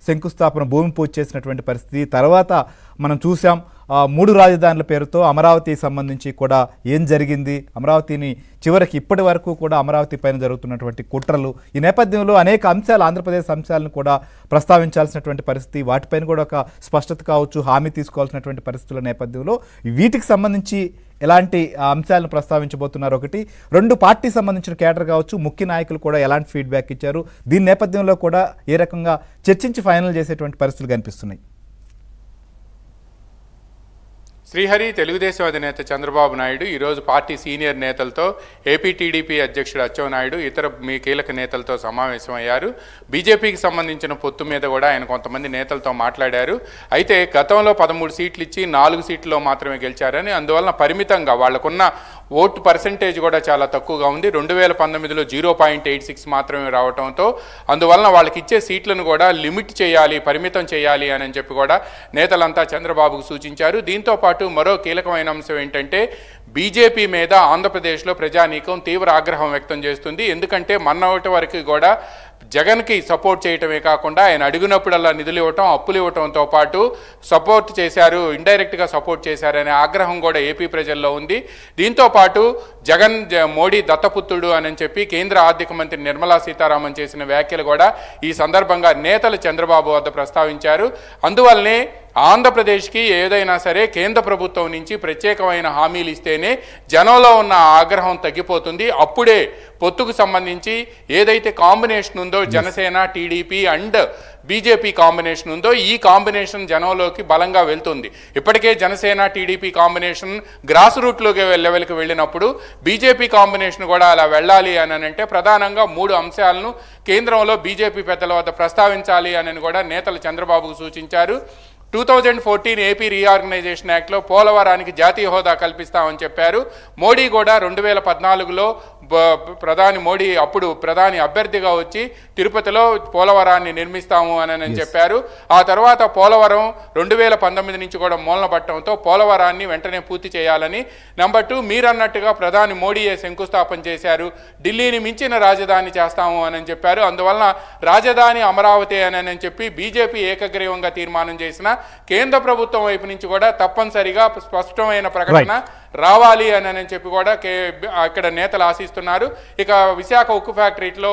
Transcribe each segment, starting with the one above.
శంకుస్థాపన భూమి పూజ చేసినటువంటి పరిస్థితి. తర్వాత మనం చూసాం 3 రాజధానుల పేరుతో అమరావతికి సంబంధించి కూడా ఏం జరిగింది, అమరావతిని చివరికి ఇప్పటి వరకు కూడా అమరావతి పైన జరుగుతున్నటువంటి కుట్రలు, ఈ నేపథ్యంలో అనేక అంశాలు, ఆంధ్రప్రదేశ్ అంశాలను కూడా ప్రస్తావించాల్సినటువంటి పరిస్థితి, వాటిపైన కూడా ఒక స్పష్టత కావచ్చు, హామీ తీసుకోవాల్సినటువంటి పరిస్థితుల నేపథ్యంలో వీటికి సంబంధించి ఎలాంటి అంశాలను ప్రస్తావించబోతున్నారు, ఒకటి 2 పార్టీ సంబంధించిన కేడర్ కావచ్చు, ముఖ్య నాయకులు కూడా ఎలాంటి ఫీడ్బ్యాక్ ఇచ్చారు, దీని నేపథ్యంలో కూడా ఏ రకంగా చర్చించి ఫైనల్ చేసేటువంటి పరిస్థితులు కనిపిస్తున్నాయి. శ్రీహరి, తెలుగుదేశం అధినేత చంద్రబాబు నాయుడు ఈరోజు పార్టీ సీనియర్ నేతలతో, ఏపీ టీడీపీ అధ్యక్షుడు అచ్చెన్నాయుడు, ఇతర మీ కీలక నేతలతో సమావేశమయ్యారు. బీజేపీకి సంబంధించిన పొత్తు మీద కూడా ఆయన కొంతమంది నేతలతో మాట్లాడారు. అయితే గతంలో 13 సీట్లు ఇచ్చి 4 సీట్లలో మాత్రమే గెలిచారని, అందువలన పరిమితంగా వాళ్లకున్న ఓటు పర్సెంటేజ్ కూడా చాలా తక్కువగా ఉంది. 2019లో 0.86 మాత్రమే రావడంతో అందువలన వాళ్ళకి ఇచ్చే సీట్లను కూడా లిమిట్ చేయాలి, పరిమితం చేయాలి అని చెప్పి కూడా నేతలంతా చంద్రబాబుకు సూచించారు. దీంతో పాటు మరో కీలకమైన అంశం ఏంటంటే, బీజేపీ మీద ఆంధ్రప్రదేశ్లో ప్రజానీకం తీవ్ర ఆగ్రహం వ్యక్తం చేస్తుంది. ఎందుకంటే మొన్నటి వరకు కూడా జగన్కి సపోర్ట్ చేయటమే కాకుండా ఆయన అడిగినప్పుడల్లా నిధులు ఇవ్వటం, అప్పులు ఇవ్వటంతో పాటు సపోర్ట్ చేశారు, ఇండైరెక్ట్గా సపోర్ట్ చేశారనే ఆగ్రహం కూడా ఏపీ ప్రజల్లో ఉంది. దీంతో పాటు జగన్ మోడీ దత్తపుత్రుడు అని చెప్పి కేంద్ర ఆర్థిక మంత్రి నిర్మలా సీతారామన్ చేసిన వ్యాఖ్యలు కూడా ఈ సందర్భంగా నేతలు చంద్రబాబు వద్ద ప్రస్తావించారు. అందువల్లనే ఆంధ్రప్రదేశ్కి ఏదైనా సరే కేంద్ర ప్రభుత్వం నుంచి ప్రత్యేకమైన హామీలు ఇస్తేనే జనంలో ఉన్న ఆగ్రహం తగ్గిపోతుంది. అప్పుడే పొత్తుకు సంబంధించి ఏదైతే కాంబినేషన్ ఉందో, Janasena, TDP and BJP combination ఉందో, ఈ కాంబినేషన్ జనంలోకి బలంగా వెళ్తుంది. ఇప్పటికే జనసేన టీడీపీ కాంబినేషన్ గ్రాస్ రూట్లోకి లెవెల్కి వెళ్ళినప్పుడు బీజేపీ కాంబినేషన్ కూడా అలా వెళ్ళాలి అని అంటే ప్రధానంగా 3 అంశాలను కేంద్రంలో బీజేపీ పెద్దల వద్ద ప్రస్తావించాలి అని కూడా నేతలు చంద్రబాబుకు సూచించారు. 2014 ఏపీ రీఆర్గనైజేషన్ యాక్ట్లో పోలవరానికి జాతీయ హోదా కల్పిస్తామని చెప్పారు. మోడీ కూడా 2014లో అప్పుడు ప్రధాని అభ్యర్థిగా వచ్చి తిరుపతిలో పోలవరాన్ని నిర్మిస్తాము అని చెప్పారు. ఆ తర్వాత పోలవరం 2019 నుంచి కూడా మూలన పట్టడంతో పోలవరాన్ని వెంటనే పూర్తి చేయాలని. నెంబర్ 2, మీరన్నట్టుగా ప్రధాని మోడీయే శంకుస్థాపన చేశారు. ఢిల్లీని మించిన రాజధాని చేస్తాము అని చెప్పారు. అందువలన రాజధాని అమరావతి అని చెప్పి బీజేపీ ఏకగ్రీవంగా తీర్మానం చేసిన కేంద్ర ప్రభుత్వం వైపు నుంచి కూడా తప్పనిసరిగా స్పష్టమైన ప్రకటన రావాలి అని చెప్పి కూడా అక్కడ నేతలు ఆశిస్తున్నారు. ఇక విశాఖ ఉక్కు ఫ్యాక్టరీలో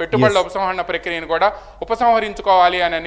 పెట్టుబడుల ఉపసంహరణ ప్రక్రియను కూడా ఉపసంహరించుకోవాలి అని